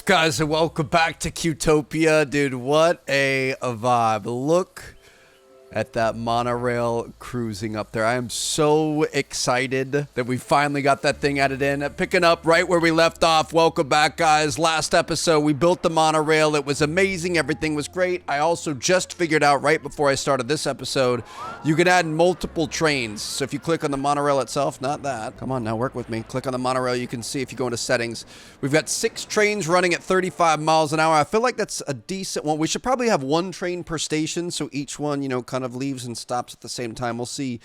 Guys, and welcome back to Qtopia. Dude, what a vibe. Look at that monorail cruising up there. I am so excited that we finally got that thing added in. Picking up right where we left off. Welcome back, guys. Last episode, we built the monorail. It was amazing. Everything was great. I also just figured out right before I started this episode, you can add multiple trains. So if you click on the monorail itself, not that. Come on now, work with me. Click on the monorail. You can see if you go into settings, we've got 6 trains running at 35 miles an hour. I feel like that's a decent one. We should probably have 1 train per station. So each one, you know, kind of leaves and stops at the same time. We'll see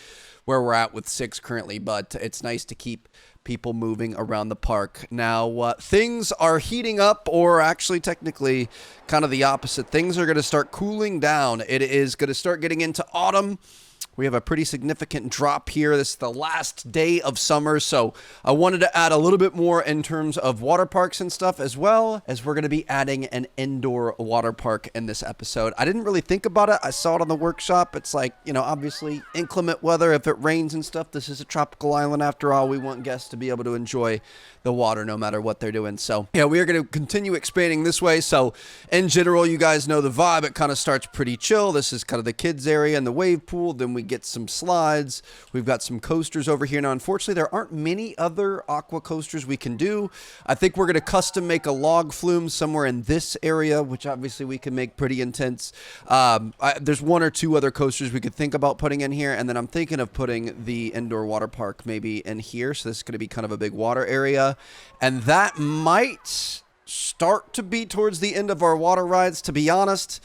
where we're at with 6 currently, but it's nice to keep people moving around the park. Now, things are heating up, or actually technically kind of the opposite. Things are going to start cooling down. It is going to start getting into autumn. We have a pretty significant drop here. This is the last day of summer, so I wanted to add a little bit more in terms of water parks and stuff, as well as we're going to be adding an indoor water park in this episode. I didn't really think about it. I saw it on the workshop. It's like, you know, obviously inclement weather. If it rains and stuff, this is a tropical island after all. We want guests to be able to enjoy the water no matter what they're doing. So yeah, we are going to continue expanding this way. So in general, you guys know the vibe. It kind of starts pretty chill. This is kind of the kids area and the wave pool. Then we get some slides. We've got some coasters over here. Now, unfortunately, there aren't many other aqua coasters we can do. I think we're going to custom make a log flume somewhere in this area, which obviously we can make pretty intense. There's 1 or 2 other coasters we could think about putting in here. And then I'm thinking of putting the indoor water park maybe in here. So this is going to be kind of a big water area. And that might start to be towards the end of our water rides, to be honest.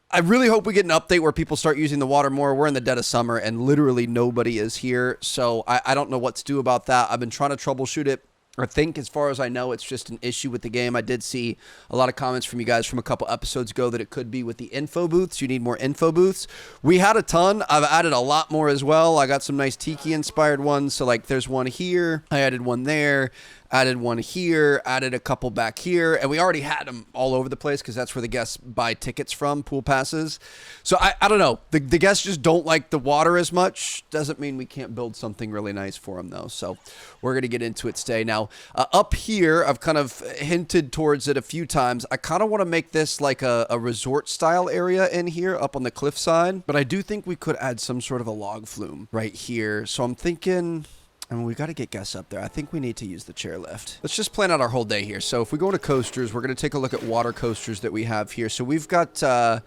I really hope we get an update where people start using the water more. We're in the dead of summer and literally nobody is here. So I don't know what to do about that. I've been trying to troubleshoot it. I think, as far as I know, it's just an issue with the game. I did see a lot of comments from you guys from a couple episodes ago that it could be with the info booths. You need more info booths. We had a ton. I've added a lot more as well. I got some nice Tiki-inspired ones. So, like, there's one here. I added one there. Added one here, added a couple back here, and we already had them all over the place because that's where the guests buy tickets from, pool passes. So I don't know. The guests just don't like the water as much. Doesn't mean we can't build something really nice for them, though. So we're going to get into it today. Now, up here, I've kind of hinted towards it a few times. I kind of want to make this like a resort-style area in here up on the cliffside, but I do think we could add some sort of a log flume right here. So I'm thinking... I mean, we got to get guests up there. I think we need to use the chairlift. Let's just plan out our whole day here. So if we go to coasters, we're going to take a look at water coasters that we have here. So we've got the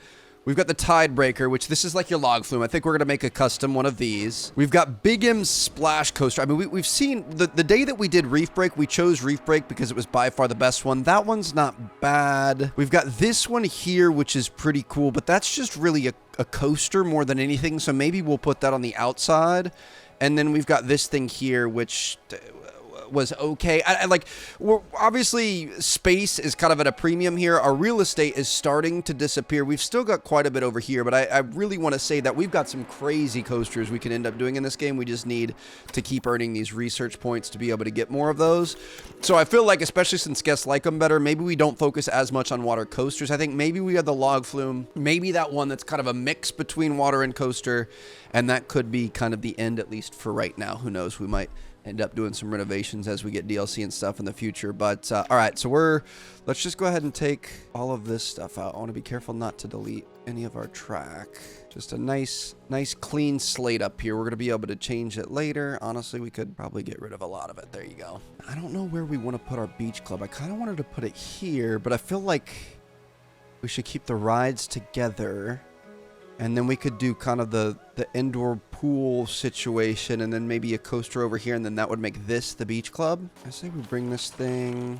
Tide Breaker, which this is like your log flume. I think we're going to make a custom one of these. We've got Big M's Splash Coaster. I mean, we've seen the day that we did Reef Break, we chose Reef Break because it was by far the best one. That one's not bad. We've got this one here, which is pretty cool, but that's just really a coaster more than anything. So maybe we'll put that on the outside. And then we've got this thing here, which was okay. We're obviously, space is kind of at a premium here. Our real estate is starting to disappear. We've still got quite a bit over here, but I really want to say that we've got some crazy coasters we can end up doing in this game. We just need to keep earning these research points to be able to get more of those. So I feel like, especially since guests like them better, maybe we don't focus as much on water coasters. I think maybe we have the log flume, maybe that one that's kind of a mix between water and coaster, and that could be kind of the end, at least for right now. Who knows? We might end up doing some renovations as we get DLC and stuff in the future. But all right, so let's just go ahead and take all of this stuff out. I want to be careful not to delete any of our track. Just a nice clean slate up here. We're going to be able to change it later. Honestly, we could probably get rid of a lot of it. There you go. I don't know where we want to put our beach club. I kind of wanted to put it here, but I feel like we should keep the rides together. And then we could do kind of the indoor pool situation, and then maybe a coaster over here, and then that would make this the beach club. I say we bring this thing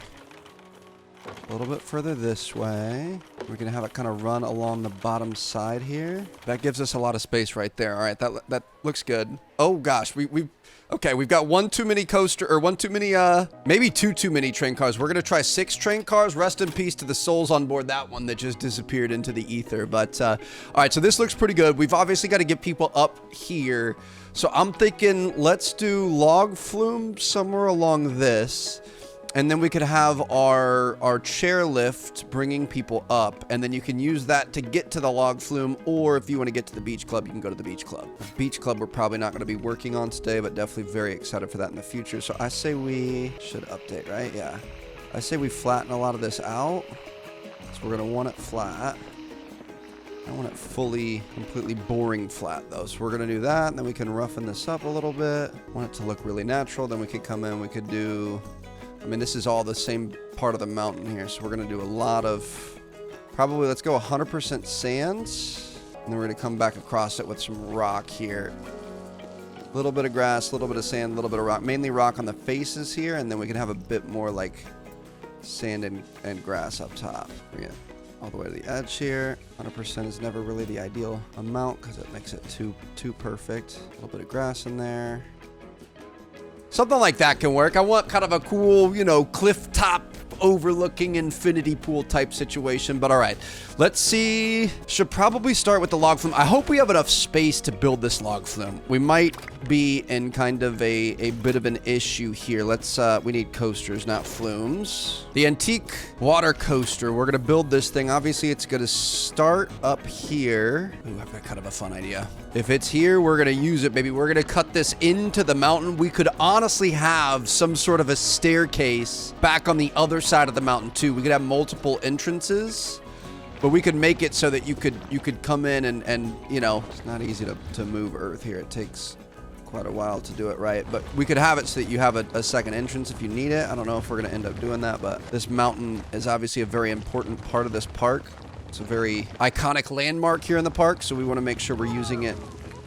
a little bit further this way. We're going to have it kind of run along the bottom side here. That gives us a lot of space right there. All right, that looks good. Oh, gosh. Okay, we've got maybe 2 too many train cars. We're going to try 6 train cars. Rest in peace to the souls on board that one that just disappeared into the ether. But, all right, so this looks pretty good. We've obviously got to get people up here. So I'm thinking let's do log flume somewhere along this. And then we could have our chairlift bringing people up, and then you can use that to get to the log flume, or if you want to get to the beach club, you can go to the beach club. The beach club we're probably not going to be working on today, but definitely very excited for that in the future. So I say we should update, right? Yeah. I say we flatten a lot of this out. So we're gonna want it flat. I want it fully, completely boring flat though. So we're gonna do that, and then we can roughen this up a little bit. Want it to look really natural. Then we could come in, we could do, I mean, this is all the same part of the mountain here. So we're gonna do a lot of, probably let's go 100% sands. And then we're gonna come back across it with some rock here. A little bit of grass, a little bit of sand, a little bit of rock. Mainly rock on the faces here, and then we can have a bit more like sand and grass up top. Bring it all the way to the edge here. 100% is never really the ideal amount because it makes it too perfect. A little bit of grass in there. Something like that can work. I want kind of a cool, you know, cliff top overlooking infinity pool type situation. But all right, let's see. Should probably start with the log flume. I hope we have enough space to build this log flume. We might be in kind of a bit of an issue here. Let's we need coasters, not flumes. The antique water coaster, we're gonna build this thing. Obviously it's gonna start up here. Ooh, I've got kind of a fun idea. If it's here, we're gonna use it, baby. We're gonna cut this into the mountain. We could honestly have some sort of a staircase back on the other side of the mountain too. We could have multiple entrances, but we could make it so that you could come in and you know, it's not easy to move earth here. It takes quite a while to do it right, but we could have it so that you have a second entrance if you need it. I don't know if we're gonna end up doing that, but this mountain is obviously a very important part of this park. It's a very iconic landmark here in the park, so we want to make sure we're using it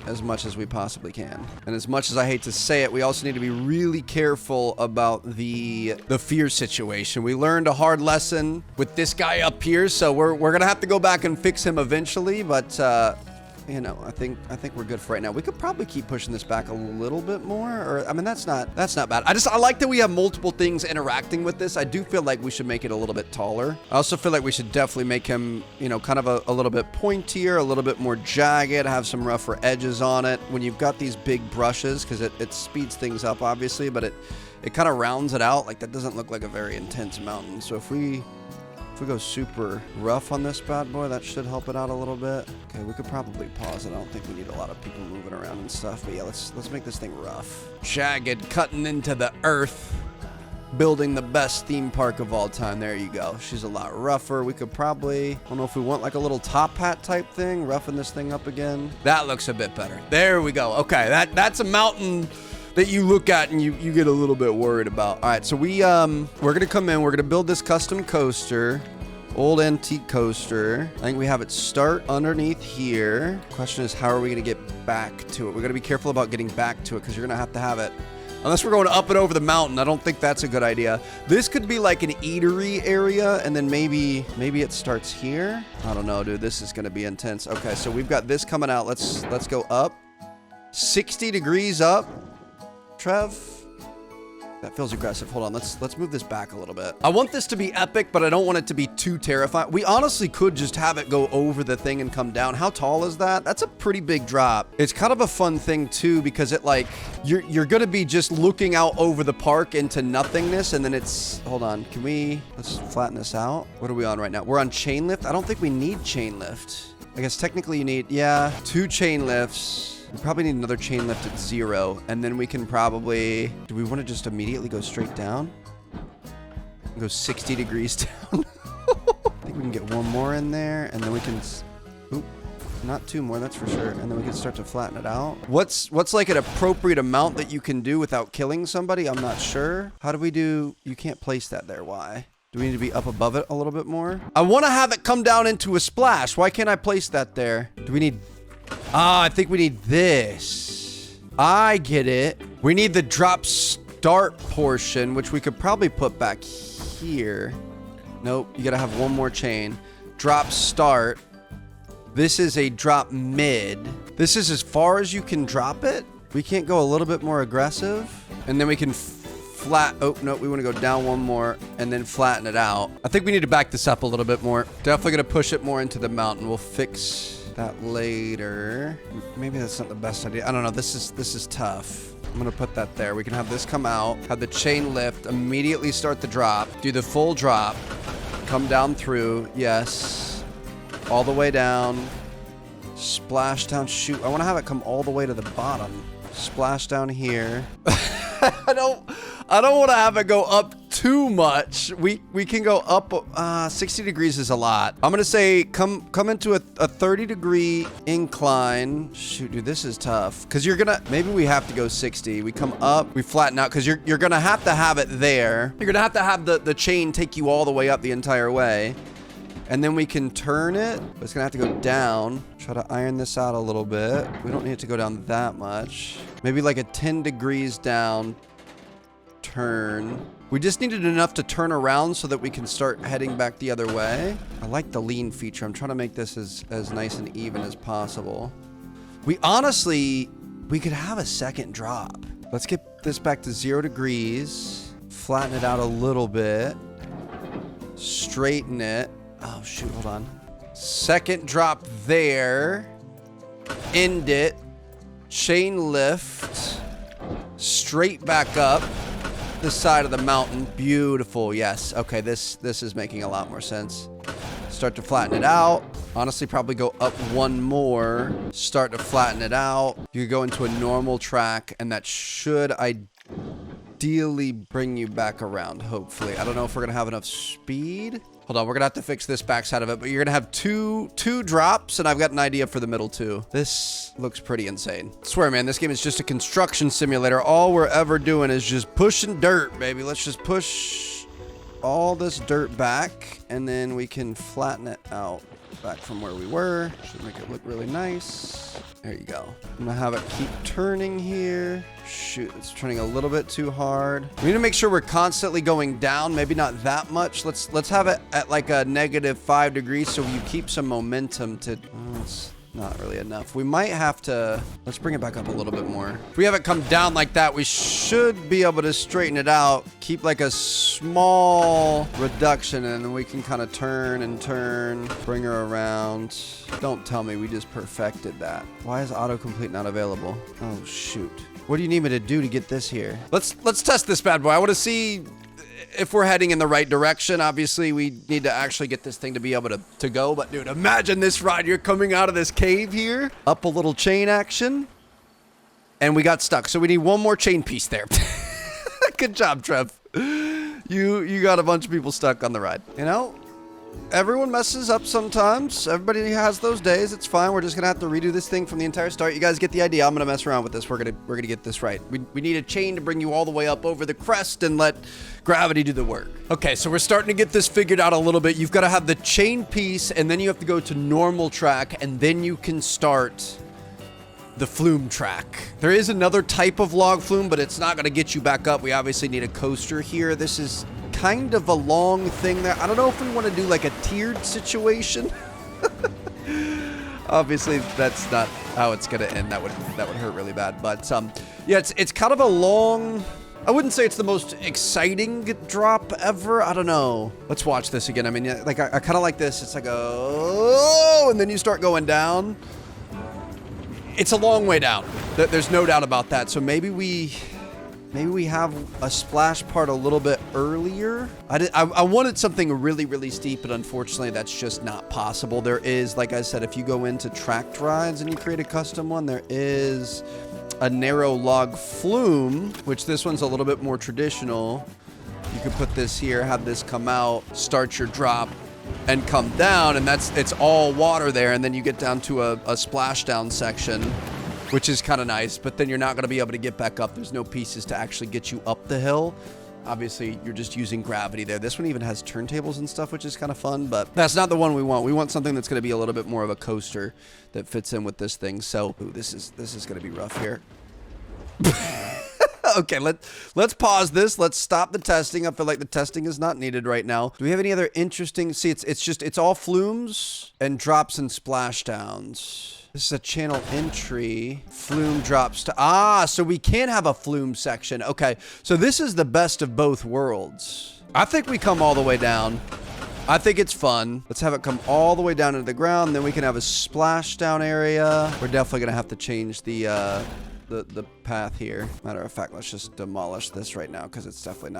as much as we possibly can. And as much as I hate to say it, we also need to be really careful about the fear situation. We learned a hard lesson with this guy up here, so we're gonna have to go back and fix him eventually, but you know, I think we're good for right now. We could probably keep pushing this back a little bit more, or I mean, that's not bad. I like that we have multiple things interacting with this. I do feel like we should make it a little bit taller. I also feel like we should definitely make him, you know, kind of a little bit pointier, a little bit more jagged, have some rougher edges on it. When you've got these big brushes, because it speeds things up, obviously, but it kind of rounds it out. Like, that doesn't look like a very intense mountain. So if we go super rough on this bad boy, that should help it out a little bit. Okay, we could probably pause it. I don't think we need a lot of people moving around and stuff, but yeah, let's make this thing rough. Jagged, cutting into the earth, building the best theme park of all time. There you go. She's a lot rougher. We could probably, I don't know if we want like a little top hat type thing, roughen this thing up again. That looks a bit better. There we go. Okay, that's a mountain that you look at and you get a little bit worried about. All right, so we're gonna come in, we're gonna build this custom coaster, old antique coaster. I think we have it start underneath here. Question is, how are we gonna get back to it? We're gonna be careful about getting back to it because you're gonna have it, unless we're going up and over the mountain. I don't think that's a good idea. This could be like an eatery area, and then maybe it starts here. I don't know, dude. This is gonna be intense. Okay, so we've got this coming out. Let's go up. 60 degrees up. Trev, that feels aggressive. Hold on, let's move this back a little bit. I want this to be epic, but I don't want it to be too terrifying. We honestly could just have it go over the thing and come down. How tall is that? That's a pretty big drop. It's kind of a fun thing too, because it like, you're gonna be just looking out over the park into nothingness, and then it's, hold on, let's flatten this out. What are we on right now? We're on chain lift. I don't think we need chain lift. I guess technically you need, yeah, 2 chain lifts. We probably need another chain lift at 0, and then we can probably, do we want to just immediately go straight down? Go 60 degrees down. I think we can get one more in there, and then we can, oop, not 2 more, that's for sure. And then we can start to flatten it out. What's like an appropriate amount that you can do without killing somebody? I'm not sure. How do we do, you can't place that there, why? Do we need to be up above it a little bit more? I want to have it come down into a splash. Why can't I place that there? Do we need, I think we need this. I get it. We need the drop start portion, which we could probably put back here. Nope, you gotta have one more chain. Drop start. This is a drop mid. This is as far as you can drop it. We can't go a little bit more aggressive. And then we can oh, no, we want to go down one more and then flatten it out. I think we need to back this up a little bit more. Definitely gonna push it more into the mountain. We'll fix that later. Maybe that's not the best idea. I don't know. This is tough. I'm gonna put that there. We can have this come out, have the chain lift, immediately start the drop, do the full drop, come down through, yes, all the way down, splash down, shoot. I want to have it come all the way to the bottom. Splash down here. I don't want to have it go up too much. We can go up. 60 degrees is a lot. I'm gonna say come into a 30-degree incline. Shoot, dude, this is tough. Cause you're gonna, maybe we have to go 60. We come up, we flatten out, cause you're gonna have to have it there. You're gonna have to have the chain take you all the way up the entire way. And then we can turn it, but it's gonna have to go down. Try to iron this out a little bit. We don't need it to go down that much. Maybe like a 10 degrees down turn. We just needed enough to turn around so that we can start heading back the other way. I like the lean feature. I'm trying to make this as nice and even as possible. We could have a second drop. Let's get this back to 0 degrees. Flatten it out a little bit. Straighten it. Oh, shoot, hold on. Second drop there. End it. Chain lift. Straight back up the side of the mountain. Beautiful, yes. Okay, this is making a lot more sense. Start to flatten it out. Honestly, probably go up one more. Start to flatten it out. You could go into a normal track, and that should ideally bring you back around, hopefully. I don't know if we're gonna have enough speed. Hold on, we're gonna have to fix this backside of it, but you're gonna have two drops, and I've got an idea for the middle two. This looks pretty insane. I swear, man, this game is just a construction simulator. All we're ever doing is just pushing dirt, baby. Let's just push all this dirt back, and then we can flatten it out back from where we were. Should make it look really nice. There you go. I'm gonna have it keep turning here. Shoot, it's turning a little bit too hard. We need to make sure we're constantly going down. Maybe not that much. Let's have it at like a -5 degrees so you keep some momentum to... Oh, it's not really enough. We might have to... Let's bring it back up a little bit more. If we have it come down like that, we should be able to straighten it out. Keep like a small reduction, and then we can kind of turn and turn. Bring her around. Don't tell me we just perfected that. Why is autocomplete not available? Oh, shoot. What do you need me to do to get this here? Let's test this bad boy. I want to see if we're heading in the right direction. Obviously, we need to actually get this thing to be able to go. But, dude, imagine this ride. You're coming out of this cave here. Up a little chain action. And we got stuck. So we need one more chain piece there. Good job, Trev. You got a bunch of people stuck on the ride. You know? Everyone messes up sometimes. Everybody has those days. It's fine. We're just gonna have to redo this thing from the entire start. You guys get the idea. I'm gonna mess around with this. We're gonna get this right. We need a chain to bring you all the way up over the crest and let gravity do the work. Okay, so we're starting to get this figured out a little bit. You've got to have the chain piece, and then you have to go to normal track, and then you can start the flume track. There is another type of log flume, but it's not gonna get you back up. We obviously need a coaster here. This is kind of a long thing there. I don't know if we want to do like a tiered situation. Obviously, that's not how it's gonna end. That would hurt really bad. But yeah, it's kind of a long. I wouldn't say it's the most exciting drop ever. I don't know. Let's watch this again. I mean, like I kind of like this. It's like oh, and then you start going down. It's a long way down. There's no doubt about that. So maybe we have a splash part a little bit earlier. I wanted something really, really steep, but unfortunately that's just not possible. There is, like I said, if you go into tracked rides and you create a custom one, there is a narrow log flume, which this one's a little bit more traditional. You could put this here, have this come out, start your drop, and come down, and it's all water there, and then you get down to a splashdown section, which is kind of nice, but then you're not going to be able to get back up. There's no pieces to actually get you up the hill. Obviously, you're just using gravity there. This one even has turntables and stuff, which is kind of fun, but that's not the one we want. We want something that's going to be a little bit more of a coaster that fits in with this thing. So, ooh, this is going to be rough here. Okay, let's pause this. Let's stop the testing. I feel like the testing is not needed right now. Do we have any other interesting... See, it's all flumes and drops and splashdowns. This is a channel entry. Flume drops to... so we can have a flume section. Okay, so this is the best of both worlds. I think we come all the way down. I think it's fun. Let's have it come all the way down into the ground. Then we can have a splashdown area. We're definitely going to have to change the path here. Matter of fact, let's just demolish this right now because it's definitely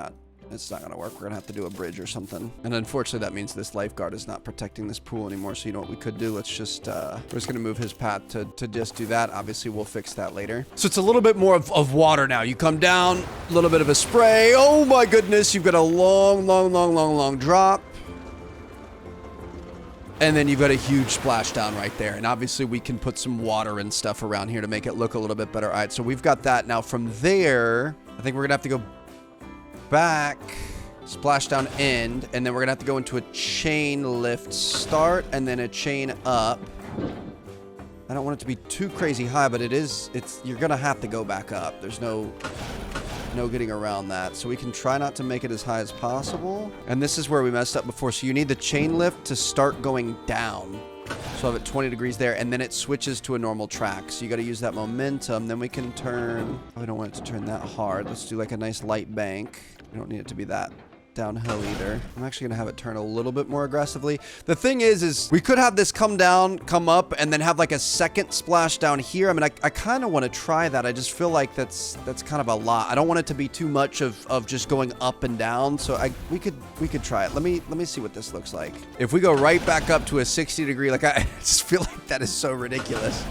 It's not gonna work. We're gonna have to do a bridge or something. And unfortunately, that means this lifeguard is not protecting this pool anymore. So you know what we could do? Let's just, we're just gonna move his path to just do that. Obviously, we'll fix that later. So it's a little bit more of water now. You come down, a little bit of a spray. Oh my goodness, you've got a long drop. And then you've got a huge splashdown right there. And obviously we can put some water and stuff around here to make it look a little bit better. All right, so we've got that. Now from there, I think we're gonna have to go back, splashdown end, and then we're gonna have to go into a chain lift start and then a chain up. I don't want it to be too crazy high, but you're gonna have to go back up. There's no getting around that. So we can try not to make it as high as possible. And this is where we messed up before. So you need the chain lift to start going down. So I have it 20 degrees there, and then it switches to a normal track. So you got to use that momentum. Then we can turn. Oh, I don't want it to turn that hard. Let's do like a nice light bank. We don't need it to be that downhill either. I'm actually gonna have it turn a little bit more aggressively. The thing is we could have this come down, come up, and then have like a second splash down here. I mean, I kind of want to try that. I just feel like that's kind of a lot. I don't want it to be too much of just going up and down. So we could try it. Let me see what this looks like. If we go right back up to a 60 degree, like I just feel like that is so ridiculous.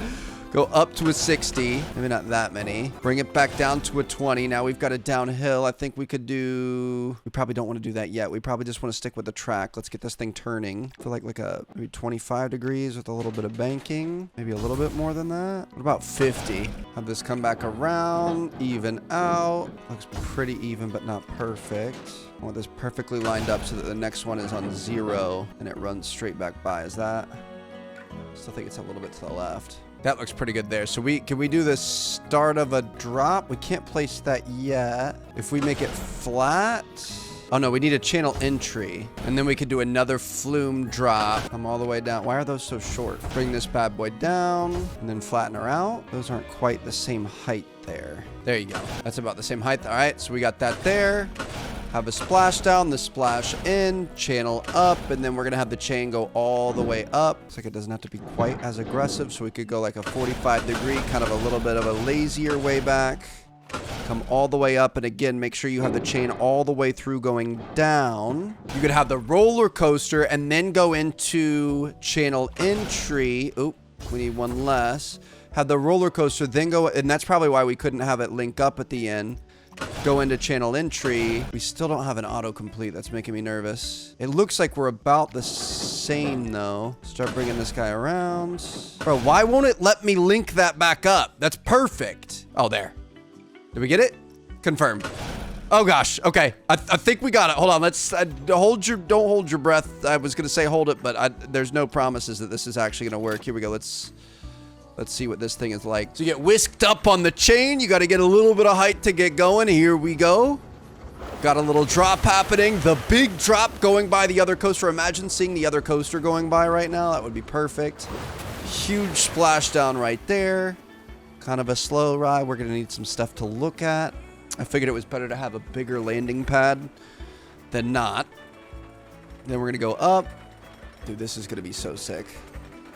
Go up to a 60, maybe not that many. Bring it back down to a 20. Now we've got a downhill. I think we could do, we probably don't want to do that yet. We probably just want to stick with the track. Let's get this thing turning. I feel like a maybe 25 degrees with a little bit of banking. Maybe a little bit more than that. What about 50? Have this come back around, even out. Looks pretty even, but not perfect. I want this perfectly lined up so that the next one is on 0 and it runs straight back by. Is that? Still think it's a little bit to the left. That looks pretty good there. So can we do the start of a drop? We can't place that yet. If we make it flat. Oh no, we need a channel entry. And then we could do another flume drop. Come all the way down. Why are those so short? Bring this bad boy down and then flatten her out. Those aren't quite the same height there. There you go. That's about the same height. All right, so we got that there. Have a splash down, the splash in, channel up, and then we're gonna have the chain go all the way up. Looks like it doesn't have to be quite as aggressive, so we could go like a 45 degree, kind of a little bit of a lazier way back. Come all the way up, and again, make sure you have the chain all the way through going down. You could have the roller coaster and then go into channel entry. Oop, we need one less. Have the roller coaster, then go, and that's probably why we couldn't have it link up at the end. Go into channel entry. We still don't have an autocomplete. That's making me nervous. It looks like we're about the same though. Start bringing this guy around. Bro, why won't it let me link that back up? That's perfect. Oh, there. Did we get it? Confirm. Oh gosh. Okay. I think we got it. Hold on. Let's don't hold your breath. I was going to say hold it, but there's no promises that this is actually going to work. Here we go. Let's see what this thing is like. So you get whisked up on the chain. You got to get a little bit of height to get going. Here we go. Got a little drop happening. The big drop going by the other coaster. Imagine seeing the other coaster going by right now. That would be perfect. Huge splashdown right there. Kind of a slow ride. We're going to need some stuff to look at. I figured it was better to have a bigger landing pad than not. Then we're going to go up. Dude, this is going to be so sick.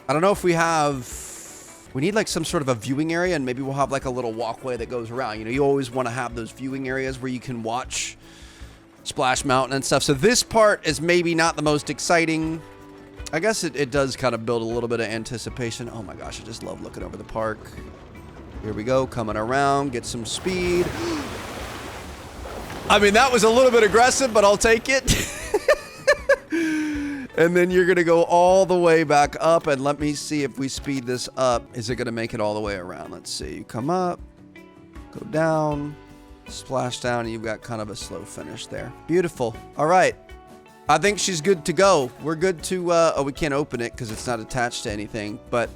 I don't know if we need like some sort of a viewing area, and maybe we'll have like a little walkway that goes around. You know, you always want to have those viewing areas where you can watch Splash Mountain and stuff. So this part is maybe not the most exciting. I guess it does kind of build a little bit of anticipation. Oh my gosh, I just love looking over the park. Here we go, coming around, get some speed. I mean, that was a little bit aggressive, but I'll take it. And then you're going to go all the way back up, and let me see if we speed this up. Is it going to make it all the way around? Let's see. You come up, go down, splash down, and you've got kind of a slow finish there. Beautiful. All right. I think she's good to go. We're good to, oh, we can't open it because it's not attached to anything, but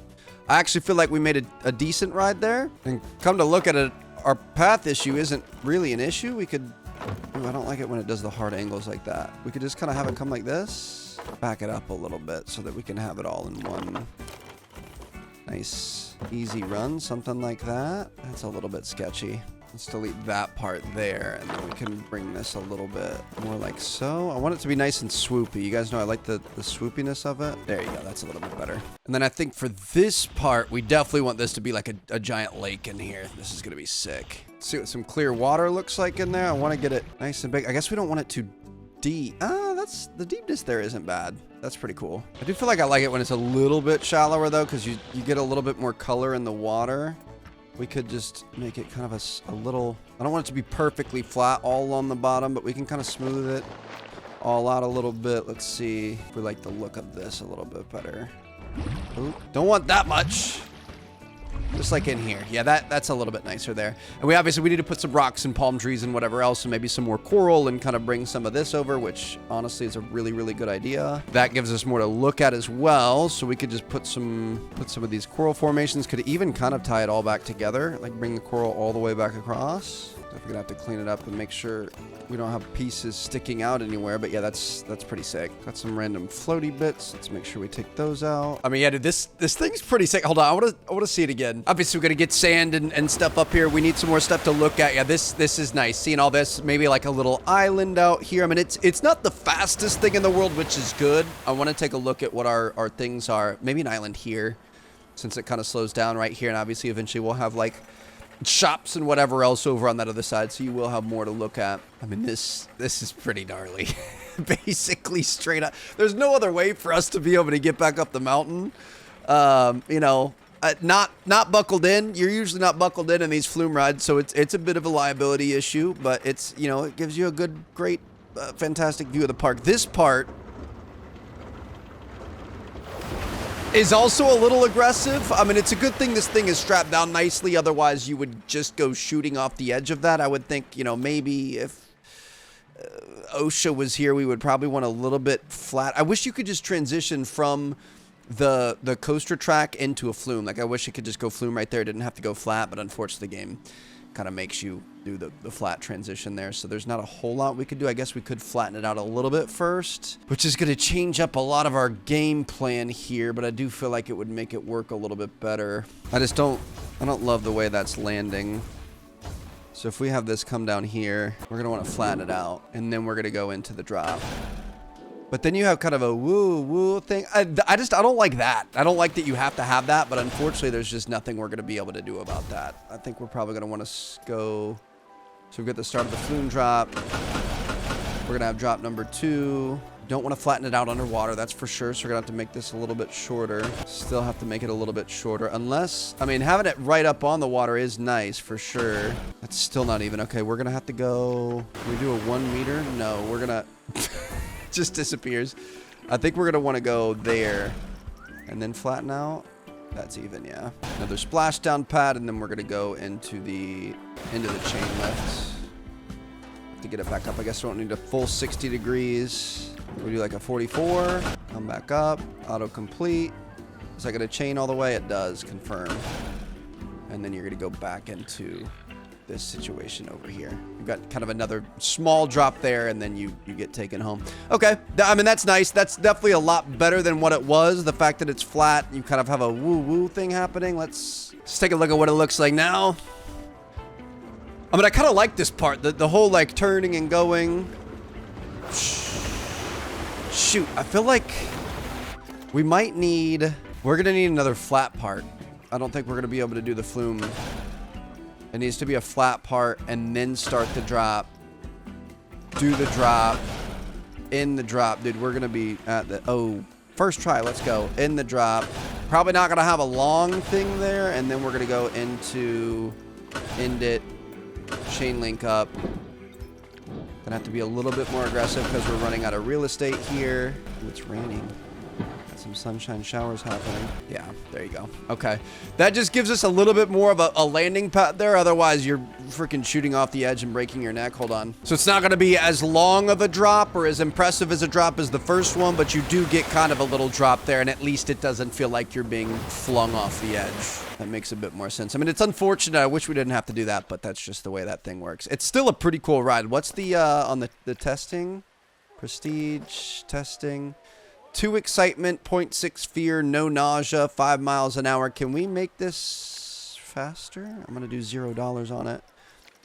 I actually feel like we made a decent ride there. And come to look at it, our path issue isn't really an issue. We could, ooh, I don't like it when it does the hard angles like that. We could just kind of have it come like this. Back it up a little bit so that we can have it all in one nice, easy run. Something like that. That's a little bit sketchy. Let's delete that part there, and then we can bring this a little bit more like so. I want it to be nice and swoopy. You guys know I like the swoopiness of it. There you go. That's a little bit better. And then I think for this part, we definitely want this to be like a giant lake in here. This is going to be sick. Let's see what some clear water looks like in there. I want to get it nice and big. I guess we don't want it too deep. That's the deepness there isn't bad. That's pretty cool. I do feel like I like it when it's a little bit shallower though, because you get a little bit more color in the water. We could just make it kind of a little, I don't want it to be perfectly flat all on the bottom, but we can kind of smooth it all out a little bit. Let's see if we like the look of this a little bit better. Ooh, don't want that much. Just like in here. Yeah, that's a little bit nicer there. And we need to put some rocks and palm trees and whatever else, and maybe some more coral and kind of bring some of this over, which honestly is a really, really good idea. That gives us more to look at as well. So we could just put some of these coral formations. Could even kind of tie it all back together, like bring the coral all the way back across. Definitely gonna have to clean it up and make sure we don't have pieces sticking out anywhere. But yeah, that's pretty sick. Got some random floaty bits. Let's make sure we take those out. I mean, yeah, dude, this thing's pretty sick. Hold on, I wanna see it again. Obviously, we're gonna get sand and stuff up here. We need some more stuff to look at. Yeah, this is nice. Seeing all this, maybe like a little island out here. I mean, it's not the fastest thing in the world, which is good. I want to take a look at what our things are. Maybe an island here, since it kind of slows down right here, and obviously eventually we'll have like shops and whatever else over on that other side, so you will have more to look at. I mean, this is pretty gnarly. Basically straight up. There's no other way for us to be able to get back up the mountain. You know, not buckled in. You're usually not buckled in these flume rides, so it's a bit of a liability issue, but it's, you know, it gives you a good, great, fantastic view of the park. This part is also a little aggressive. I mean, it's a good thing this thing is strapped down nicely. Otherwise, you would just go shooting off the edge of that. I would think, you know, maybe if OSHA was here, we would probably want a little bit flat. I wish you could just transition from the coaster track into a flume. Like, I wish it could just go flume right there. It didn't have to go flat, but unfortunately, the game kind of makes you do the flat transition there. So there's not a whole lot we could do. I guess we could flatten it out a little bit first, which is going to change up a lot of our game plan here, but I do feel like it would make it work a little bit better. I don't love the way that's landing. So if we have this come down here, we're going to want to flatten it out, and then we're going to go into the drop. But then you have kind of a woo thing. I don't like that. I don't like that you have to have that, but unfortunately there's just nothing we're going to be able to do about that. I think we're probably going to want to go. So we've got the start of the flume drop. We're going to have drop number 2. Don't want to flatten it out underwater, that's for sure. So we're going to have to make this a little bit shorter. Still have to make it a little bit shorter. Unless, I mean, having it right up on the water is nice for sure. That's still not even. Okay, we're going to have to go. Can we do a 1 meter? No, we're going to. Just disappears. I think we're gonna want to go there and then flatten out. That's even, yeah. Another splashdown pad, and then we're gonna go into the chain lift. Have to get it back up. I guess we don't need a full 60 degrees. We do like a 44. Come back up. Auto complete. Is that gonna chain all the way? It does. Confirm. And then you're gonna go back into this situation over here. You've got kind of another small drop there, and then you get taken home. Okay, I mean, that's nice. That's definitely a lot better than what it was. The fact that it's flat, you kind of have a woo-woo thing happening. Let's take a look at what it looks like now. I mean, I kind of like this part, the whole like turning and going. Shoot, I feel like we're gonna need another flat part. I don't think we're gonna be able to do the flume. It needs to be a flat part, and then start the drop. Do the drop. In the drop. Dude, we're going to be at the... first try. Let's go. In the drop. Probably not going to have a long thing there, and then we're going to go into... End it. Chain link up. Going to have to be a little bit more aggressive because we're running out of real estate here. Ooh, it's raining. Some sunshine showers happening. Yeah, there you go. Okay. That just gives us a little bit more of a landing pad there. Otherwise, you're freaking shooting off the edge and breaking your neck. Hold on. So it's not going to be as long of a drop or as impressive as a drop as the first one, but you do get kind of a little drop there, and at least it doesn't feel like you're being flung off the edge. That makes a bit more sense. I mean, it's unfortunate. I wish we didn't have to do that, but that's just the way that thing works. It's still a pretty cool ride. What's the, on the testing? Prestige, testing. 2 excitement, 0.6 fear, no nausea, 5 miles an hour. Can we make this faster? I'm going to do $0 on it.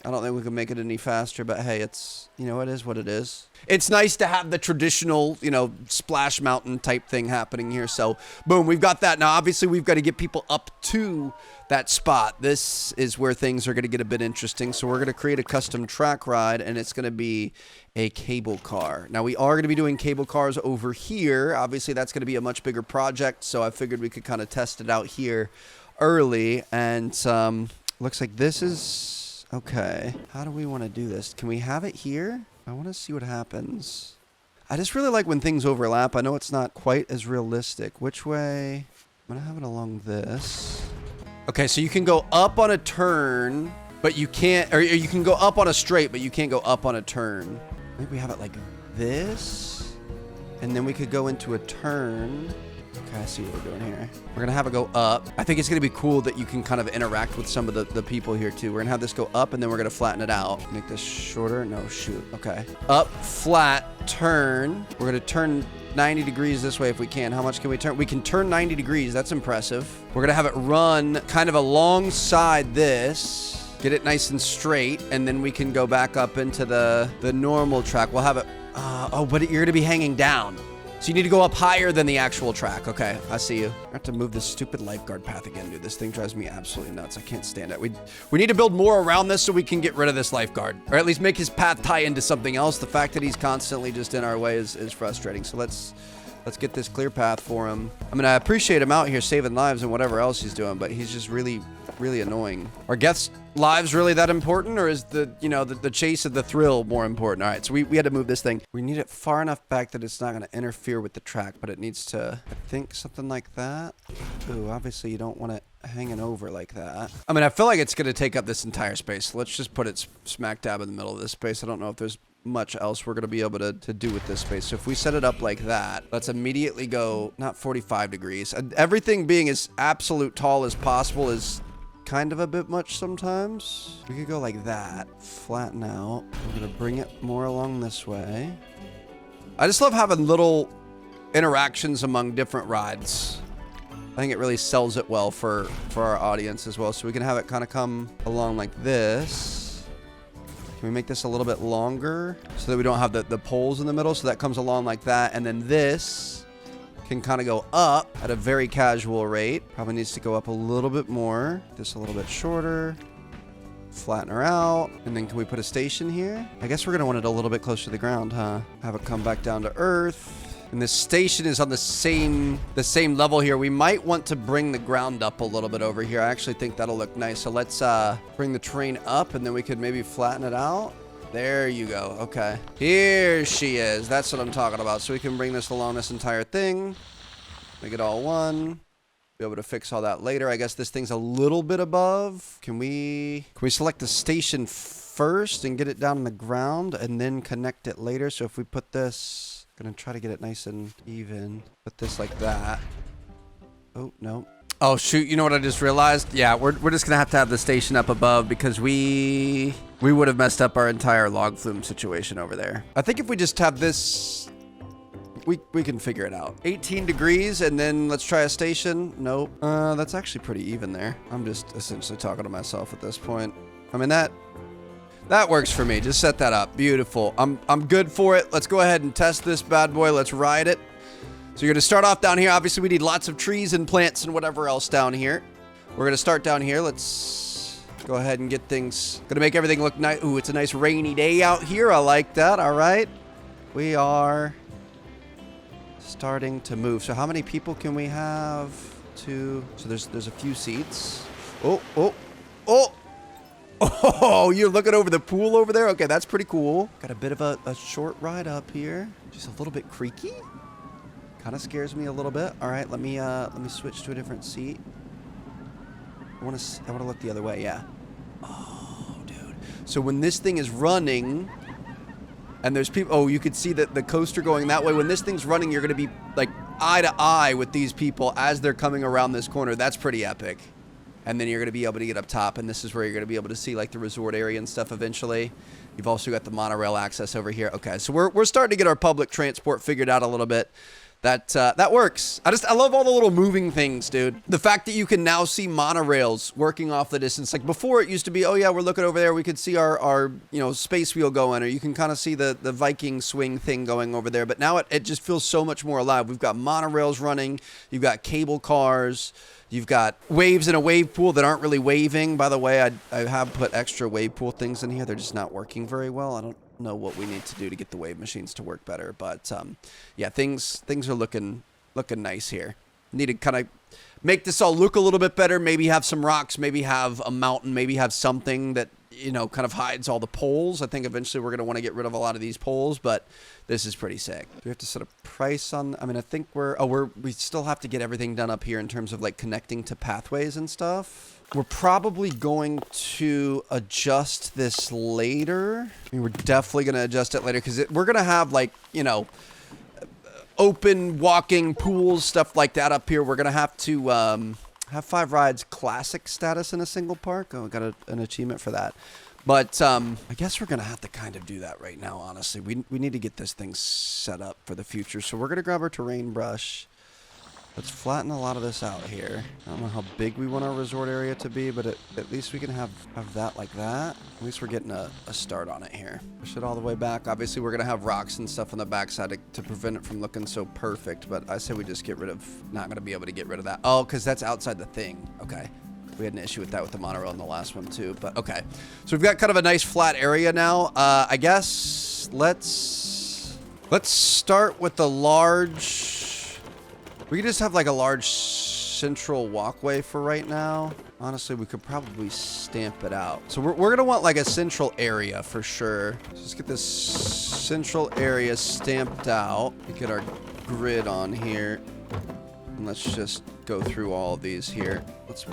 I don't think we can make it any faster, but hey, it's, you know, it is what it is. It's nice to have the traditional, you know, splash mountain type thing happening here. So, boom, we've got that. Now, obviously, we've got to get people up to that spot. This is where things are going to get a bit interesting. So, we're going to create a custom track ride, and it's going to be a cable car. Now, we are going to be doing cable cars over here. Obviously, that's going to be a much bigger project, so I figured we could kind of test it out here early. And looks like this is... okay. How do we want to do this? Can we have it here? I want to see what happens. I just really like when things overlap. I know it's not quite as realistic. Which way? I'm going to have it along this. Okay, so you can go up on a turn, but you can't... or you can go up on a straight, but you can't go up on a turn. Maybe we have it like this. And then we could go into a turn. Okay, I see what we're doing here. We're going to have it go up. I think it's going to be cool that you can kind of interact with some of the people here, too. We're going to have this go up, and then we're going to flatten it out. Make this shorter. No, shoot. Okay. Up, flat, turn. We're going to turn 90 degrees this way if we can. How much can we turn? We can turn 90 degrees. That's impressive. We're going to have it run kind of alongside this. Get it nice and straight, and then we can go back up into the normal track. We'll have it... oh, but you're going to be hanging down. So you need to go up higher than the actual track. Okay, I see you. I have to move this stupid lifeguard path again, dude. This thing drives me absolutely nuts. I can't stand it. We need to build more around this so we can get rid of this lifeguard. Or at least make his path tie into something else. The fact that he's constantly just in our way is frustrating. So let's get this clear path for him. I mean, I appreciate him out here saving lives and whatever else he's doing, but he's just really, really annoying. Are guests' lives really that important, or is the, you know, the chase of the thrill more important? All right, so we had to move this thing. We need it far enough back that it's not going to interfere with the track, but it needs to, I think, something like that. Ooh, obviously you don't want it hanging over like that. I mean, I feel like it's going to take up this entire space. Let's just put it smack dab in the middle of this space. I don't know if there's much else we're going to be able to do with this space. So if we set it up like that, let's immediately go, not 45 degrees. Everything being as absolute tall as possible is kind of a bit much sometimes. We could go like that, flatten out. We're going to bring it more along this way. I just love having little interactions among different rides. I think it really sells it well for our audience as well. So we can have it kind of come along like this. Can we make this a little bit longer so that we don't have the poles in the middle? So that comes along like that. And then this can kind of go up at a very casual rate. Probably needs to go up a little bit more. This a little bit shorter. Flatten her out. And then can we put a station here? I guess we're going to want it a little bit closer to the ground, huh? Have it come back down to earth. And this station is on the same level here. We might want to bring the ground up a little bit over here. I actually think that'll look nice. So let's bring the train up, and then we could maybe flatten it out. There you go. Okay. Here she is. That's what I'm talking about. So we can bring this along this entire thing. Make it all one. Be able to fix all that later. I guess this thing's a little bit above. Can we select the station first and get it down on the ground and then connect it later? So if we put this... gonna try to get it nice and even. Put this like that. Oh, no. Oh, shoot. You know what I just realized? Yeah, we're just gonna have to have the station up above because we would have messed up our entire log flume situation over there. I think if we just have this, we can figure it out. 18 degrees, and then let's try a station. Nope. That's actually pretty even there. I'm just essentially talking to myself at this point. I mean, that works for me. Just set that up. Beautiful. I'm good for it. Let's go ahead and test this bad boy. Let's ride it. So you're going to start off down here. Obviously, we need lots of trees and plants and whatever else down here. We're going to start down here. Let's go ahead and get things... Going to make everything look nice. Ooh, it's a nice rainy day out here. I like that. All right. We are starting to move. So how many people can we have to... So there's a few seats. Oh, oh, oh! Oh, you're looking over the pool over there? Okay, that's pretty cool. Got a bit of a short ride up here. Just a little bit creaky. Kind of scares me a little bit. All right, let me switch to a different seat. I want to look the other way. Yeah. Oh, dude. So when this thing is running, and there's people. Oh, you could see that the coaster going that way. When this thing's running, you're gonna be like eye to eye with these people as they're coming around this corner. That's pretty epic. And then you're going to be able to get up top, and this is where you're going to be able to see like the resort area and stuff eventually. You've also got the monorail access over here. Okay, so we're starting to get our public transport figured out a little bit. That works. I love all the little moving things, dude. The fact that you can now see monorails working off the distance. Like before it used to be, oh yeah, we're looking over there. We could see our you know, space wheel going, or you can kind of see the Viking swing thing going over there. But now it just feels so much more alive. We've got monorails running. You've got cable cars. You've got waves in a wave pool that aren't really waving. By the way, I have put extra wave pool things in here. They're just not working very well. I don't know what we need to do to get the wave machines to work better, but yeah, things are looking nice here. Need to kind of make this all look a little bit better. Maybe have some rocks, maybe have a mountain, maybe have something that, you know, kind of hides all the poles. I think eventually we're going to want to get rid of a lot of these poles, but this is pretty sick. Do we have to set a price on? I mean, I think we still have to get everything done up here in terms of like connecting to pathways and stuff. We're probably going to adjust this later. I mean, we're definitely going to adjust it later because we're going to have, like, you know, open walking pools, stuff like that up here. We're going to have to have 5 rides classic status in a single park. Oh, we got an achievement for that. But I guess we're going to have to kind of do that right now, honestly. We need to get this thing set up for the future. So we're going to grab our terrain brush. Let's flatten a lot of this out here. I don't know how big we want our resort area to be, but at least we can have that like that. At least we're getting a start on it here. Push it all the way back. Obviously, we're going to have rocks and stuff on the backside to prevent it from looking so perfect, but I say we just get rid of, not going to be able to get rid of that. Oh, because that's outside the thing. Okay. We had an issue with that with the monorail in the last one too, but okay. So we've got kind of a nice flat area now. I guess let's start with the large. We could just have like a large central walkway for right now. Honestly, we could probably stamp it out. So we're going to want like a central area for sure. So let's get this central area stamped out. Get our grid on here. And let's just go through all of these here. Let's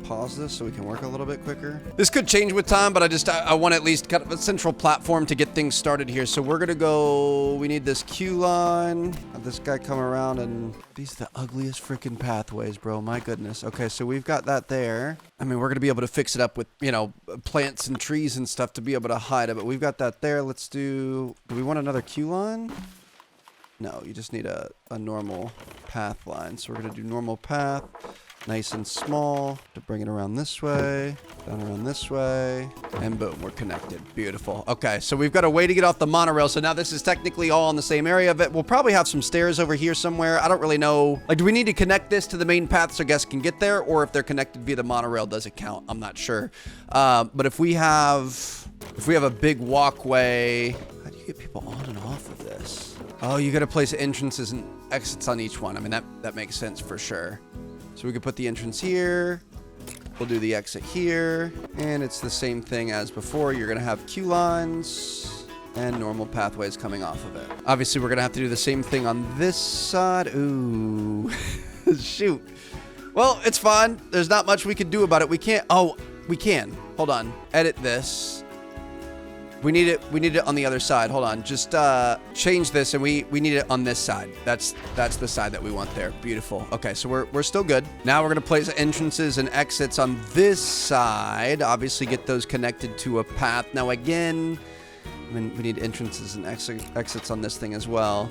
pause this so we can work a little bit quicker. This could change with time, but I want at least kind of a central platform to get things started here. So we're gonna go, we need this queue line. Have this guy come around, and these are the ugliest freaking pathways, bro. My goodness. Okay, so we've got that there. I mean, we're gonna be able to fix it up with, you know, plants and trees and stuff to be able to hide it, but we've got that there. Let's do we want another queue line? No, you just need a normal path line. So we're gonna do normal path. Nice and small to bring it around this way, down around this way, and boom, we're connected. Beautiful. Okay, so we've got a way to get off the monorail. So now this is technically all in the same area, but we'll probably have some stairs over here somewhere. I don't really know. Like, do we need to connect this to the main path so guests can get there? Or if they're connected via the monorail, does it count? I'm not sure. But if we have a big walkway, how do you get people on and off of this? Oh, you got to place entrances and exits on each one. I mean, that makes sense for sure. So we could put the entrance here. We'll do the exit here. And it's the same thing as before. You're going to have queue lines and normal pathways coming off of it. Obviously, we're going to have to do the same thing on this side. Ooh, shoot. Well, it's fine. There's not much we can do about it. We can't. Oh, we can. Hold on. Edit this. We need it on the other side. Hold on. Just change this, and we need it on this side. That's the side that we want there. Beautiful. Okay, so we're still good. Now we're gonna place entrances and exits on this side. Obviously, get those connected to a path. Now again, I mean, we need entrances and exits on this thing as well.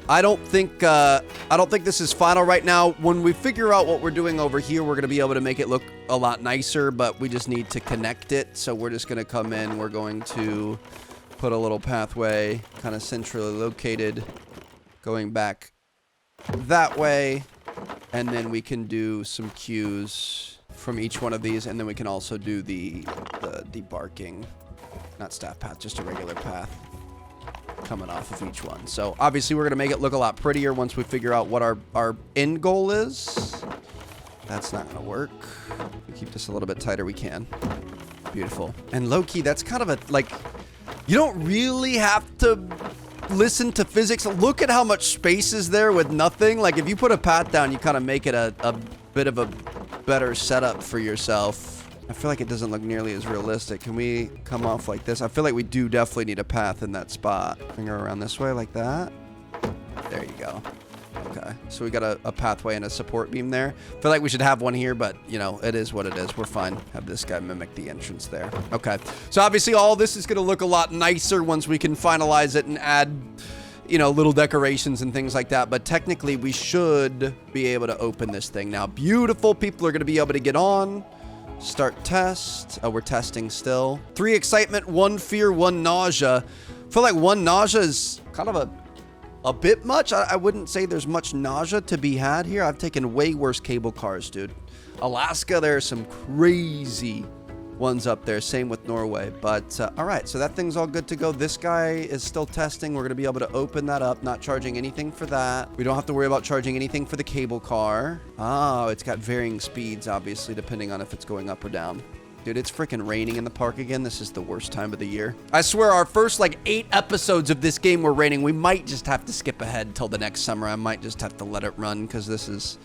I don't think this is final right now. When we figure out what we're doing over here, we're going to be able to make it look a lot nicer, but we just need to connect it. So we're just going to come in. We're going to put a little pathway kind of centrally located going back that way. And then we can do some queues from each one of these. And then we can also do the debarking, not staff path, just a regular path coming off of each one. So obviously we're going to make it look a lot prettier once we figure out what our end goal is. That's not going to work. We keep this a little bit tighter, we can. Beautiful. And low-key, that's kind of a, like, you don't really have to listen to physics. Look at how much space is there with nothing. Like, if you put a path down, you kind of make it a bit of a better setup for yourself. I feel like it doesn't look nearly as realistic. Can we come off like this? I feel like we do definitely need a path in that spot. Bring her around this way like that. There you go. Okay, so we got a pathway and a support beam there. I feel like we should have one here, but, you know, it is what it is. We're fine. Have this guy mimic the entrance there. Okay, so obviously all this is going to look a lot nicer once we can finalize it and add, you know, little decorations and things like that. But technically, we should be able to open this thing now. Beautiful. People are going to be able to get on. Start test. Oh, we're testing still. 3 excitement, 1 fear, 1 nausea. I feel like 1 nausea is kind of a bit much. I wouldn't say there's much nausea to be had here. I've taken way worse cable cars, dude. Alaska, there are some crazy ones up there. Same with Norway. But all right, so that thing's all good to go. This guy is still testing. We're going to be able to open that up, not charging anything for that. We don't have to worry about charging anything for the cable car. Oh, it's got varying speeds, obviously, depending on if it's going up or down. Dude, it's freaking raining in the park again. This is the worst time of the year. I swear, our first, like, 8 episodes of this game were raining. We might just have to skip ahead until the next summer. I might just have to let it run because this is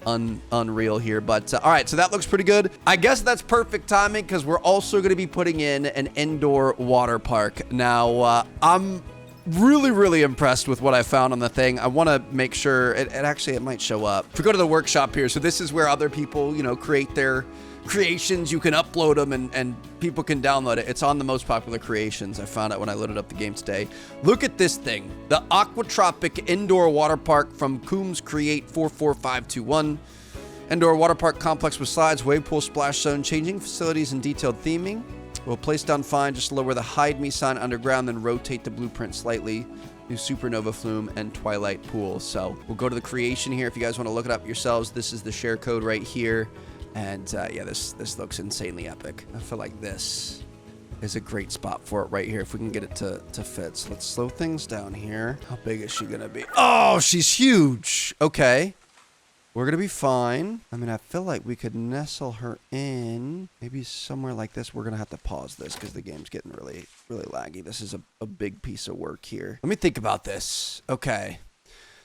unreal here. But all right, so that looks pretty good. I guess that's perfect timing because we're also going to be putting in an indoor water park. Now, I'm really impressed with what I found on the thing. I want to make sure it might show up. If we go to the workshop here, so this is where other people, you know, create their creations. You can upload them and people can download it. It's on the most popular creations. I found it when I loaded up the game today. Look at this thing. The Aquatropic Indoor Water Park from Coombs Create 44521. Indoor water park complex with slides, wave pool, splash zone, changing facilities, and detailed theming. We'll place down fine, just lower the hide me sign underground, then rotate the blueprint slightly. New supernova flume and twilight pool. So we'll go to the creation here. If you guys want to look it up yourselves, this is the share code right here. And yeah, this looks insanely epic. I feel like this is a great spot for it right here if we can get it to fit. So let's slow things down here. How big is she gonna be? Oh, she's huge. Okay. We're gonna be fine. I mean, I feel like we could nestle her in maybe somewhere like this. We're gonna have to pause this because the game's getting really laggy. This is a big piece of work here. Let me think about this. Okay.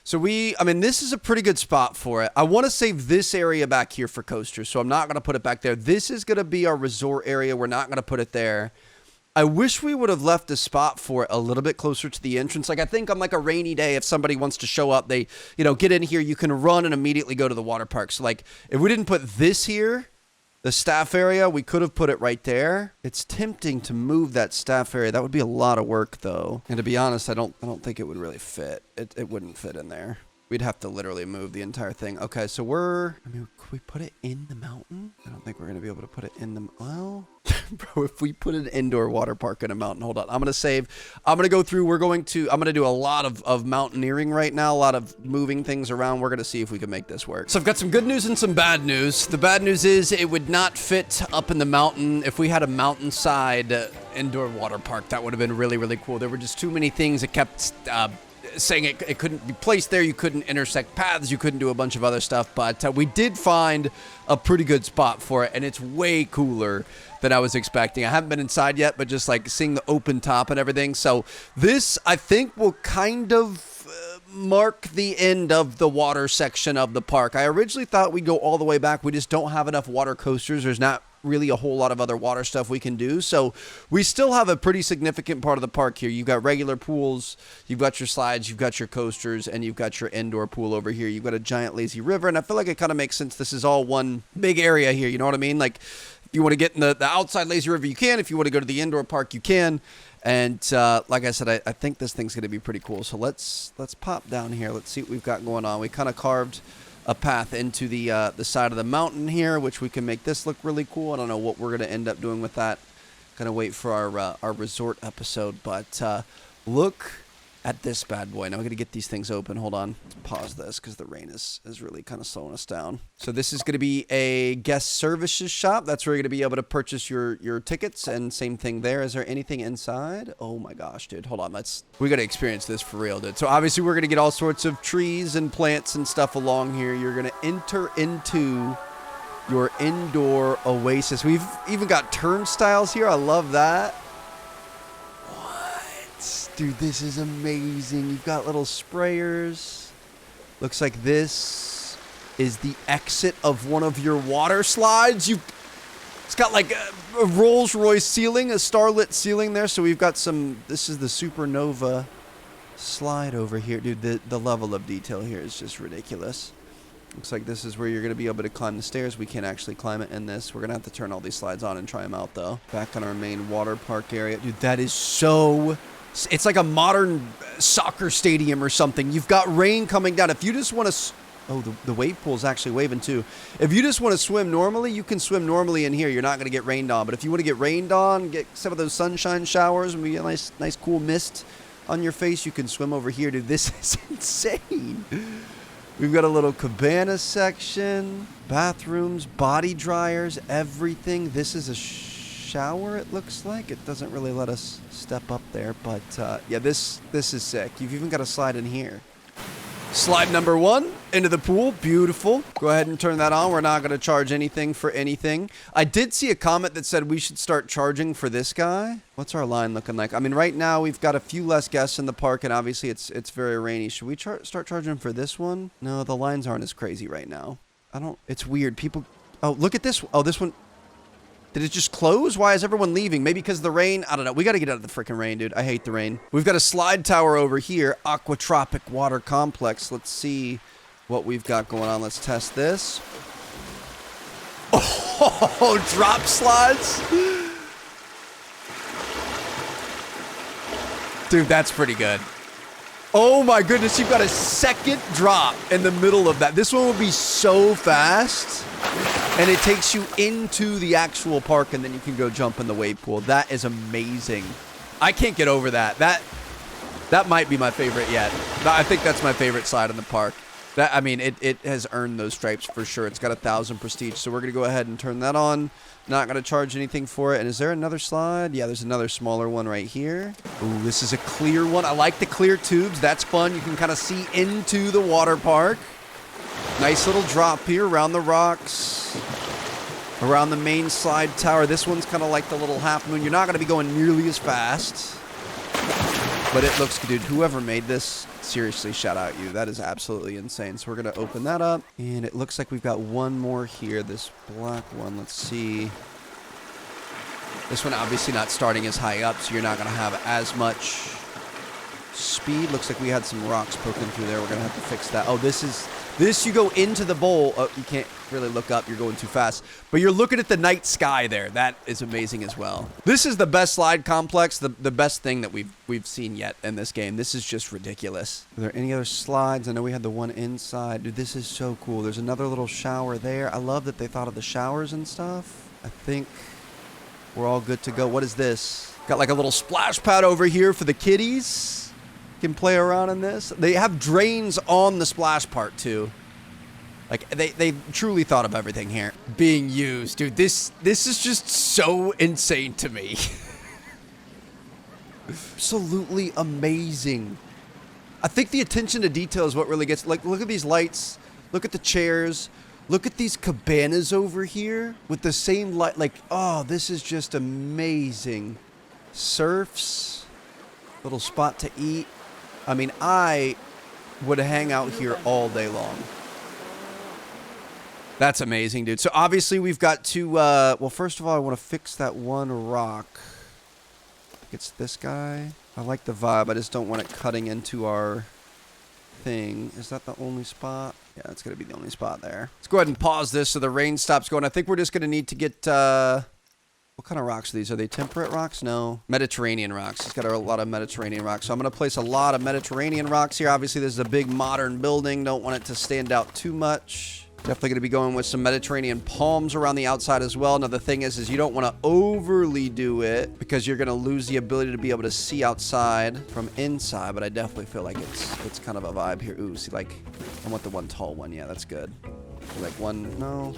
So I mean, this is a pretty good spot for it. I want to save this area back here for coasters, so I'm not going to put it back there. This is going to be our resort area. We're not going to put it there. I wish we would have left a spot for it a little bit closer to the entrance. Like, I think on like a rainy day, if somebody wants to show up, they, you know, get in here, you can run and immediately go to the water park. So like, if we didn't put this here, the staff area, we could have put it right there. It's tempting to move that staff area. That would be a lot of work, though. And to be honest, I don't think it would really fit. It wouldn't fit in there. We'd have to literally move the entire thing. Okay, so I mean, could we put it in the mountain? I don't think we're going to be able to put it in the, well, bro, if we put an indoor water park in a mountain, hold on. I'm going to save. I'm going to go through. I'm going to do a lot of mountaineering right now, a lot of moving things around. We're going to see if we can make this work. So I've got some good news and some bad news. The bad news is it would not fit up in the mountain. If we had a mountainside indoor water park, that would have been really cool. There were just too many things that kept saying it couldn't be placed there. You couldn't intersect paths. You couldn't do a bunch of other stuff. But we did find a pretty good spot for it, and it's way cooler than I was expecting. I haven't been inside yet, but just like seeing the open top and everything. So this, I think, will kind of mark the end of the water section of the park. I originally thought we'd go all the way back. We just don't have enough water coasters. There's not really a whole lot of other water stuff we can do. So we still have a pretty significant part of the park here. You've got regular pools, you've got your slides, you've got your coasters, and you've got your indoor pool over here. You've got a giant lazy river, and I feel like it kind of makes sense. This is all one big area here. You know what I mean? Like, if you want to get in the outside lazy river, you can. If you want to go to the indoor park, you can. And like I said, I think this thing's going to be pretty cool. So let's pop down here. Let's see what we've got going on. We kind of carved a path into the side of the mountain here, which we can make this look really cool. I don't know what we're going to end up doing with that. Gonna wait for our resort episode, but look at this bad boy. Now we're gonna get these things open. Hold on, let's pause this because the rain is really kind of slowing us down. So this is gonna be a guest services shop. That's where you're gonna be able to purchase your tickets, and same thing there. Is there anything inside? Oh my gosh, dude, hold on. We gotta experience this for real, dude. So obviously we're gonna get all sorts of trees and plants and stuff along here. You're gonna enter into your indoor oasis. We've even got turnstiles here. I love that. Dude, this is amazing. You've got little sprayers. Looks like this is the exit of one of your water slides. It's got like a Rolls Royce ceiling, a starlit ceiling there. So we've got this is the supernova slide over here. Dude, the level of detail here is just ridiculous. Looks like this is where you're going to be able to climb the stairs. We can't actually climb it in this. We're going to have to turn all these slides on and try them out, though. Back on our main water park area. Dude, that is so It's like a modern soccer stadium or something. You've got rain coming down. If you just want to... Oh, the wave pool is actually waving too. If you just want to swim normally, you can swim normally in here. You're not going to get rained on. But if you want to get rained on, get some of those sunshine showers, and we get a nice cool mist on your face, you can swim over here, dude. This is insane. We've got a little cabana section, bathrooms, body dryers, everything. This is a shower, it looks like. It doesn't really let us step up there, but yeah, this is sick. You've even got a slide in here. Slide number 1 into the pool. Beautiful. Go ahead and turn that on. We're not going to charge anything for anything. I did see a comment that said we should start charging for this guy. What's our line looking like? I mean, right now we've got a few less guests in the park, and obviously it's very rainy. Should we start charging for this one? No, the lines aren't as crazy right now. It's weird. People... Oh, look at this. Oh, this one... Did it just close? Why is everyone leaving? Maybe because of the rain? I don't know. We got to get out of the freaking rain, dude. I hate the rain. We've got a slide tower over here. Aquatropic Water Complex. Let's see what we've got going on. Let's test this. Oh, drop slides? Dude, that's pretty good. Oh my goodness, you've got a second drop in the middle of that. This one will be so fast. And it takes you into the actual park, and then you can go jump in the wave pool. That is amazing. I can't get over that. That might be my favorite yet. I think that's my favorite slide in the park. I mean, it has earned those stripes for sure. It's got 1,000 prestige, so we're going to go ahead and turn that on. Not going to charge anything for it. And is there another slide? Yeah, there's another smaller one right here. Ooh, this is a clear one. I like the clear tubes. That's fun. You can kind of see into the water park. Nice little drop here around the rocks, around the main slide tower. This one's kind of like the little half moon. You're not going to be going nearly as fast, but it looks good, dude. Whoever made this, seriously, shout out you. That is absolutely insane. So we're going to open that up, and it looks like we've got one more here, this black one. Let's see. This one obviously not starting as high up, so you're not going to have as much speed. Looks like we had some rocks poking through there. We're going to have to fix that. Oh, this you go into the bowl. Oh, you can't really look up. You're going too fast. But you're looking at the night sky there. That is amazing as well. This is the best slide complex, the best thing that we've seen yet in this game. This is just ridiculous. Are there any other slides? I know we had the one inside. Dude, this is so cool. There's another little shower there. I love that they thought of the showers and stuff. I think we're all good to go. What is this? Got like a little splash pad over here for the kiddies. Can play around in this. They have drains on the splash part too. Like they truly thought of everything here being used, dude. This is just so insane to me. Absolutely amazing. I think the attention to detail is what really gets. Like, look at these lights. Look at the chairs. Look at these cabanas over here with the same light. Like, oh, this is just amazing. Surfs. Little spot to eat. I mean, I would hang out here all day long. That's amazing, dude. So obviously we've got to, well, first of all, I want to fix that one rock. I think it's this guy. I like the vibe. I just don't want it cutting into our thing. Is that the only spot? Yeah, that's going to be the only spot there. Let's go ahead and pause this so the rain stops going. I think we're just going to need to get, what kind of rocks are these? Are they temperate rocks? No. Mediterranean rocks. It's got a lot of Mediterranean rocks. So I'm going to place a lot of Mediterranean rocks here. Obviously, this is a big modern building. Don't want it to stand out too much. Definitely going to be going with some Mediterranean palms around the outside as well. Now, the thing is you don't want to overly do it because you're going to lose the ability to be able to see outside from inside. But I definitely feel like it's kind of a vibe here. Ooh, see, like, I want the one tall one. Yeah, that's good. Like one, no.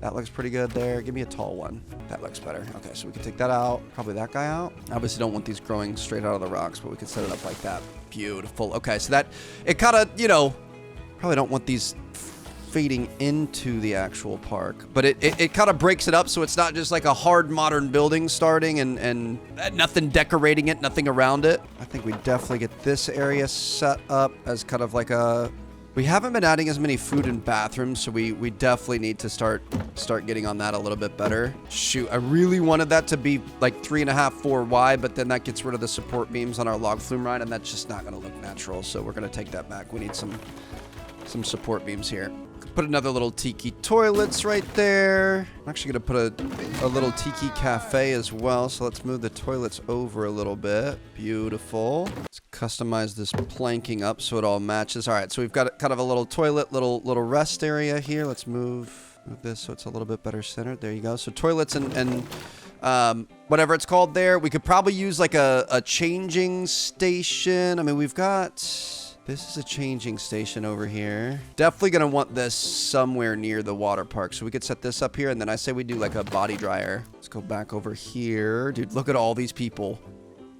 That looks pretty good there. Give me a tall one. That looks better. Okay, so we can take that out. Probably that guy out. Obviously don't want these growing straight out of the rocks, but we can set it up like that. Beautiful. Okay, so that, it kind of, you know, probably don't want these fading into the actual park, but it kind of breaks it up so it's not just like a hard modern building starting and nothing decorating it, nothing around it. I think we definitely get this area set up as kind of like a... We haven't been adding as many food and bathrooms, so we definitely need to start getting on that a little bit better. Shoot, I really wanted that to be like 3.5, 4 wide, but then that gets rid of the support beams on our log flume ride, and that's just not going to look natural, so we're going to take that back. We need some support beams here. Put another little tiki toilets right there. I'm actually gonna put a little tiki cafe as well. So let's move the toilets over a little bit. Beautiful. Let's customize this planking up so it all matches. All right, so we've got kind of a little toilet, little rest area here. Let's move this so it's a little bit better centered. There you go. So toilets and whatever it's called there. We could probably use like a changing station. I mean, we've got... This is a changing station over here. Definitely gonna want this somewhere near the water park. So we could set this up here, and then I say we do like a body dryer. Let's go back over here. Dude, look at all these people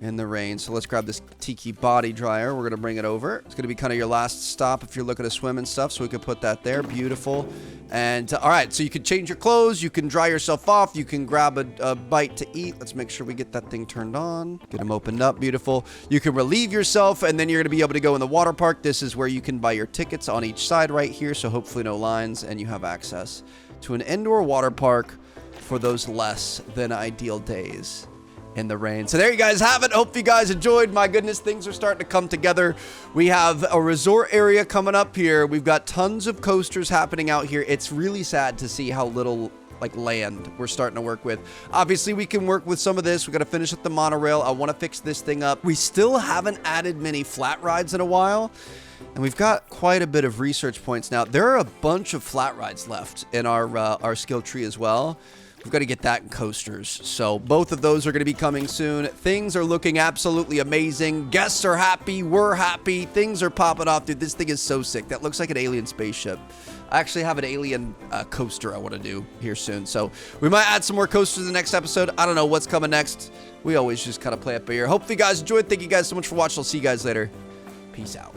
in the rain. So let's grab this tiki body dryer. We're gonna bring it over. It's gonna be kind of your last stop if you're looking to swim and stuff. So we could put that there. Beautiful. And all right, so you can change your clothes, you can dry yourself off, you can grab a bite to eat. Let's make sure we get that thing turned on. Get them opened up. Beautiful. You can relieve yourself, and then you're gonna be able to go in the water park. This is where you can buy your tickets on each side right here. So hopefully no lines, and you have access to an indoor water park for those less than ideal days in the rain. So there you guys have it. Hope you guys enjoyed. My goodness, things are starting to come together. We have a resort area coming up here. We've got tons of coasters happening out here. It's really sad to see how little like land we're starting to work with. Obviously, we can work with some of this. We got to finish up the monorail. I want to fix this thing up. We still haven't added many flat rides in a while. And we've got quite a bit of research points now. There are a bunch of flat rides left in our skill tree as well. We've got to get that in coasters. So both of those are going to be coming soon. Things are looking absolutely amazing. Guests are happy. We're happy. Things are popping off. Dude, this thing is so sick. That looks like an alien spaceship. I actually have an alien coaster I want to do here soon. So we might add some more coasters in the next episode. I don't know what's coming next. We always just kind of play up here. Hopefully you guys enjoyed. Thank you guys so much for watching. I'll see you guys later. Peace out.